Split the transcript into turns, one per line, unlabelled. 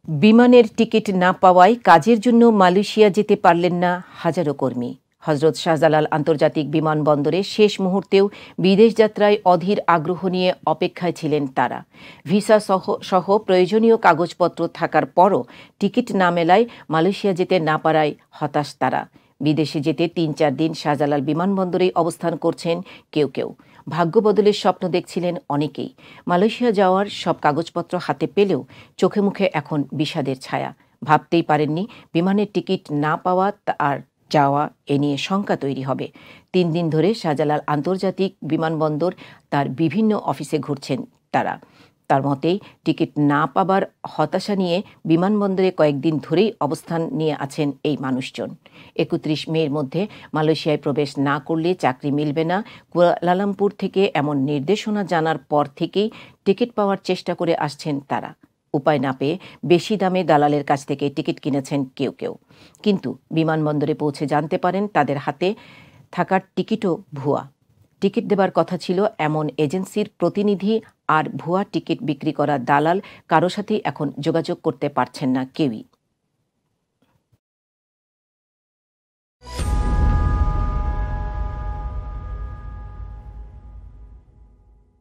বিমানের টিকিট না পাওয়ায় কাজের জন্য মালয়েশিয়া যেতে পারলেন না হাজারো কর্মী। হজরত শাহজালাল আন্তর্জাতিক বিমানবন্দরে শেষ মুহূর্তেও বিদেশ যাত্রায় অধীর আগ্রহ নিয়ে অপেক্ষায় ছিলেন তারা। ভিসা সহ প্রয়োজনীয় কাগজপত্র থাকার পরও টিকিট না মেলায় মালয়েশিয়া যেতে না পারায় হতাশ তারা। বিদেশে যেতে ৩-৪ দিন শাহজালাল বিমানবন্দরেই অবস্থান করছেন কেউ কেউ। ভাগ্য বদলের স্বপ্ন দেখছিলেন অনেকেই। মালয়েশিয়া যাওয়ার সব কাগজপত্র হাতে পেলেও চোখে মুখে এখন বিষাদের ছায়া। ভাবতেই পারেননি বিমানের টিকিট না পাওয়া আর যাওয়া এ নিয়ে শঙ্কা তৈরি হবে। ৩ দিন ধরে শাহজালাল আন্তর্জাতিক বিমানবন্দর তার বিভিন্ন অফিসে ঘুরছেন তারা। তার মতেই টিকিট না পাবার হতাশা নিয়ে বিমানবন্দরে কয়েকদিন ধরেই অবস্থান নিয়ে আছেন এই মানুষজন। ৩১ মের মধ্যে মালয়েশিয়ায় প্রবেশ না করলে চাকরি মিলবে না। কুয়ালালামপুর থেকে এমন নির্দেশনা জানার পর থেকেই টিকিট পাওয়ার চেষ্টা করে আসছেন তারা। উপায় না পেয়ে বেশি দামে দালালের কাছ থেকে টিকিট কিনেছেন কেউ কেউ। কিন্তু বিমানবন্দরে পৌঁছে জানতে পারেন তাদের হাতে থাকার টিকিটও ভুয়া। টিকিট দেবার কথা ছিল এমন এজেন্সির প্রতিনিধি আর ভুয়া টিকিট বিক্রি করা দালাল কারো সাথেই এখন যোগাযোগ করতে পারছেন না কেউই।